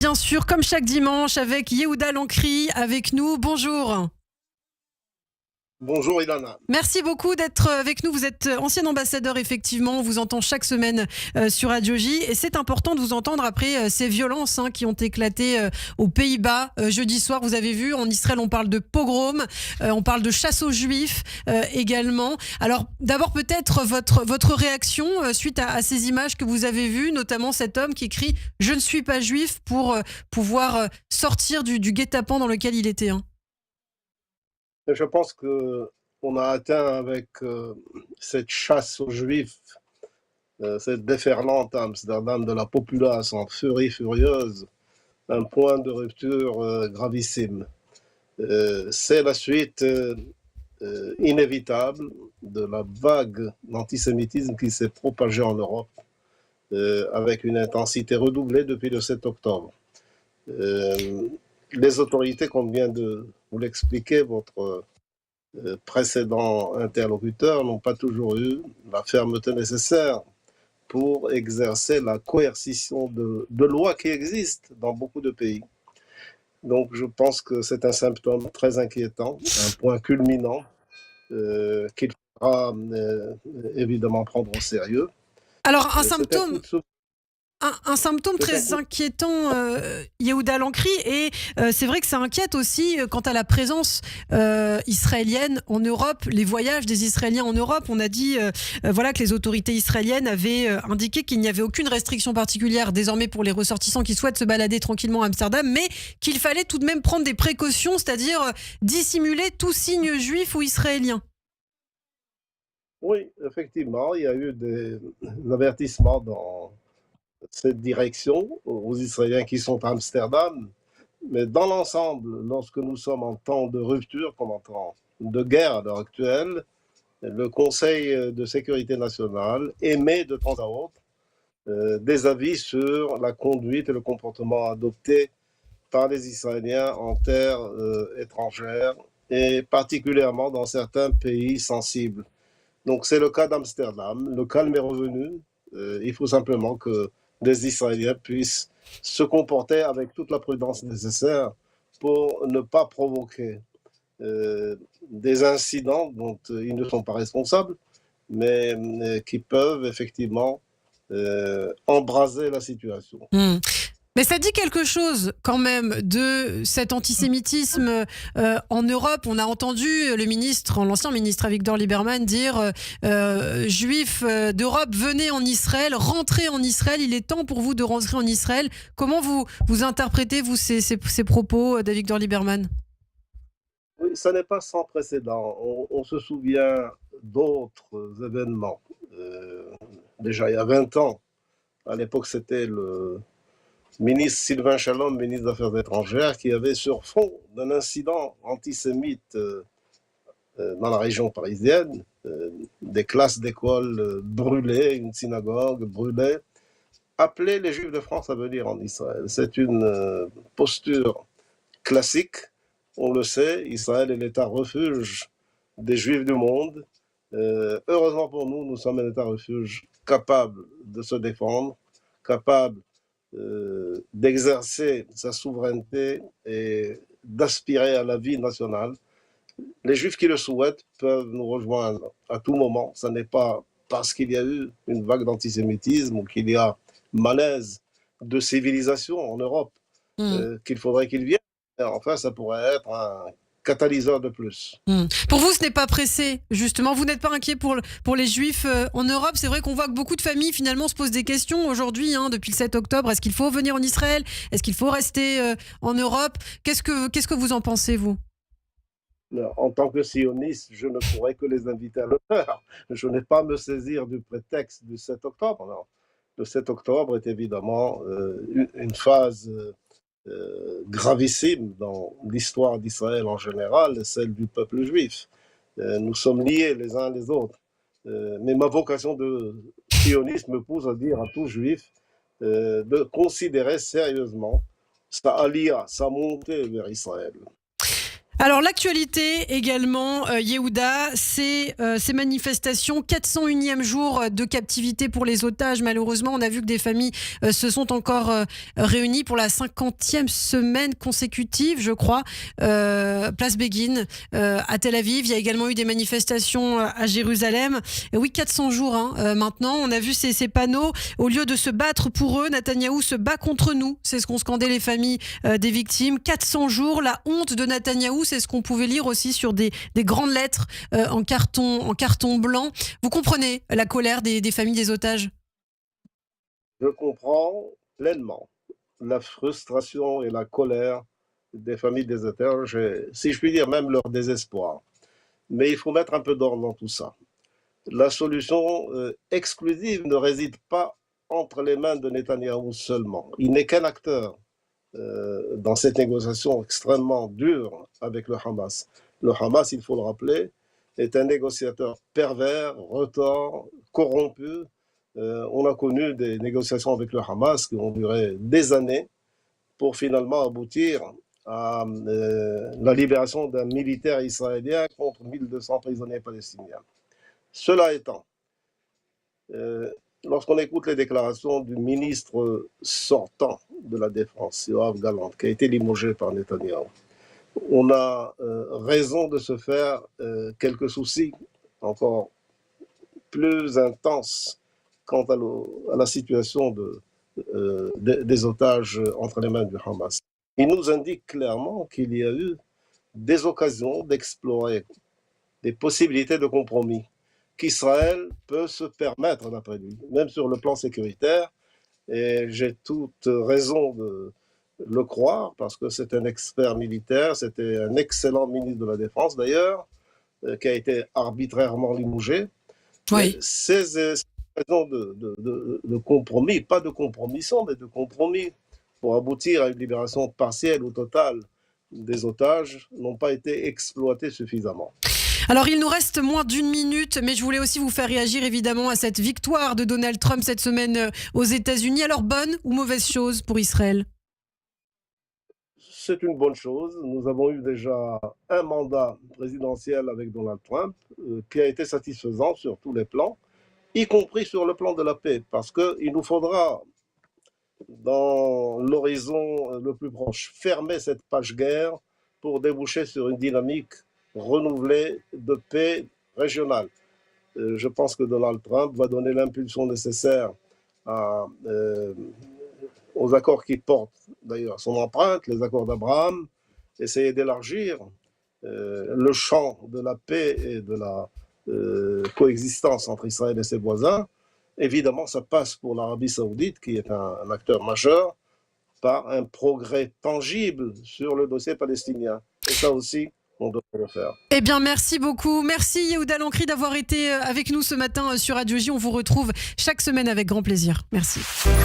Bien sûr, comme chaque dimanche, avec Yehuda Lancry avec nous. Bonjour. Bonjour Ilana. Merci beaucoup d'être avec nous. Vous êtes ancien ambassadeur, effectivement. On vous entend chaque semaine sur Radio J. Et c'est important de vous entendre après ces violences qui ont éclaté aux Pays-Bas jeudi soir. Vous avez vu, en Israël, on parle de pogrom, on parle de chasse aux Juifs également. Alors, d'abord, peut-être votre réaction suite à ces images que vous avez vues, notamment cet homme qui crie « Je ne suis pas juif » pour pouvoir sortir du guet-apens dans lequel il était. Je pense qu'on a atteint avec cette chasse aux Juifs, cette déferlante à Amsterdam de la populace en furie furieuse, un point de rupture gravissime. C'est la suite inévitable de la vague d'antisémitisme qui s'est propagée en Europe avec une intensité redoublée depuis le 7 octobre. Les autorités, comme vient de vous l'expliquer votre précédent interlocuteurs, n'ont pas toujours eu la fermeté nécessaire pour exercer la coercition de lois qui existent dans beaucoup de pays. Donc je pense que c'est un symptôme très inquiétant, un point culminant qu'il faudra évidemment prendre au sérieux. Alors un symptôme très inquiétant, Yehuda Lancry, et c'est vrai que ça inquiète aussi quant à la présence israélienne en Europe, les voyages des Israéliens en Europe. On a dit voilà, que les autorités israéliennes avaient indiqué qu'il n'y avait aucune restriction particulière désormais pour les ressortissants qui souhaitent se balader tranquillement à Amsterdam, mais qu'il fallait tout de même prendre des précautions, c'est-à-dire dissimuler tout signe juif ou israélien. Oui, effectivement, il y a eu des avertissements dans cette direction aux Israéliens qui sont à Amsterdam. Mais dans l'ensemble, lorsque nous sommes en temps de rupture, comme en temps de guerre à l'heure actuelle, le Conseil de sécurité nationale émet de temps à autre des avis sur la conduite et le comportement adopté par les Israéliens en terre étrangère et particulièrement dans certains pays sensibles. Donc c'est le cas d'Amsterdam. Le calme est revenu. Il faut simplement que les Israéliens puissent se comporter avec toute la prudence nécessaire pour ne pas provoquer des incidents dont ils ne sont pas responsables, mais qui peuvent effectivement embraser la situation. Mais ça dit quelque chose quand même de cet antisémitisme en Europe. On a entendu l'ancien ministre Avigdor Lieberman dire Juifs d'Europe, venez en Israël, rentrez en Israël, il est temps pour vous de rentrer en Israël. Comment vous interprétez, vous, ces propos d'Avigdor Lieberman ? Oui, ça n'est pas sans précédent. On se souvient d'autres événements. Déjà il y a 20 ans, à l'époque c'était le ministre Sylvain Shalom, ministre des Affaires étrangères, qui avait sur fond d'un incident antisémite dans la région parisienne, des classes d'école brûlées, une synagogue brûlée, appelé les Juifs de France à venir en Israël. C'est une posture classique. On le sait, Israël est l'État refuge des Juifs du monde. Heureusement pour nous, nous sommes un État refuge capable de se défendre, capable d'exercer sa souveraineté et d'aspirer à la vie nationale. Les Juifs qui le souhaitent peuvent nous rejoindre à tout moment. Ce n'est pas parce qu'il y a eu une vague d'antisémitisme ou qu'il y a malaise de civilisation en Europe qu'il faudrait qu'ils viennent. Enfin, ça pourrait être un catalyseur de plus. Pour vous, ce n'est pas pressé, justement. Vous n'êtes pas inquiet pour les Juifs en Europe. C'est vrai qu'on voit que beaucoup de familles, finalement, se posent des questions aujourd'hui, depuis le 7 octobre. Est-ce qu'il faut venir en Israël ? Est-ce qu'il faut rester en Europe ? Qu'est-ce que vous en pensez, vous ? En tant que sioniste, je ne pourrais que les inviter à le faire. Je n'ai pas à me saisir du prétexte du 7 octobre. Non. Le 7 octobre est évidemment une phase gravissime dans l'histoire d'Israël en général et celle du peuple juif. Nous sommes liés les uns les autres. Mais ma vocation de sioniste me pousse à dire à tout juif de considérer sérieusement sa alia, sa montée vers Israël. Alors l'actualité également, Yehuda, c'est ces manifestations, 401e jour de captivité pour les otages. Malheureusement, on a vu que des familles se sont encore réunies pour la 50e semaine consécutive, je crois, place Béguine, à Tel Aviv. Il y a également eu des manifestations à Jérusalem. Et oui, 400 jours maintenant. On a vu ces panneaux. Au lieu de se battre pour eux, Netanyahou se bat contre nous. C'est ce qu'ont scandé les familles des victimes. 400 jours, la honte de Netanyahou. C'est ce qu'on pouvait lire aussi sur des grandes lettres en carton blanc. Vous comprenez la colère des familles des otages? Je comprends pleinement la frustration et la colère des familles des otages, si je puis dire même leur désespoir. Mais il faut mettre un peu d'ordre dans tout ça. La solution exclusive ne réside pas entre les mains de Netanyahou seulement. Il n'est qu'un acteur dans cette négociation extrêmement dure avec le Hamas. Le Hamas, il faut le rappeler, est un négociateur pervers, retors, corrompu. On a connu des négociations avec le Hamas qui ont duré des années pour finalement aboutir à la libération d'un militaire israélien contre 1200 prisonniers palestiniens. Cela étant, lorsqu'on écoute les déclarations du ministre sortant de la Défense, Yoav Gallant, qui a été limogé par Netanyahou, on a raison de se faire quelques soucis encore plus intenses quant à la situation des otages entre les mains du Hamas. Il nous indique clairement qu'il y a eu des occasions d'explorer des possibilités de compromis qu'Israël peut se permettre, d'après lui, même sur le plan sécuritaire. Et j'ai toute raison de le croire, parce que c'est un expert militaire, c'était un excellent ministre de la Défense d'ailleurs, qui a été arbitrairement limogé. Oui. Ces raisons de compromis, pas de compromission, mais de compromis, pour aboutir à une libération partielle ou totale des otages, n'ont pas été exploitées suffisamment. Alors, il nous reste moins d'une minute, mais je voulais aussi vous faire réagir évidemment à cette victoire de Donald Trump cette semaine aux États-Unis. Alors, bonne ou mauvaise chose pour Israël? C'est une bonne chose. Nous avons eu déjà un mandat présidentiel avec Donald Trump qui a été satisfaisant sur tous les plans, y compris sur le plan de la paix, parce qu'il nous faudra, dans l'horizon le plus proche, fermer cette page guerre pour déboucher sur une dynamique renouvelée de paix régionale. Je pense que Donald Trump va donner l'impulsion nécessaire aux accords qui portent d'ailleurs son empreinte, les accords d'Abraham, essayer d'élargir le champ de la paix et de la coexistence entre Israël et ses voisins. Évidemment, ça passe pour l'Arabie Saoudite, qui est un acteur majeur, par un progrès tangible sur le dossier palestinien. Et ça aussi, on devrait le faire. Eh bien, merci beaucoup. Merci Yehuda Lancry d'avoir été avec nous ce matin sur Radio J. On vous retrouve chaque semaine avec grand plaisir. Merci.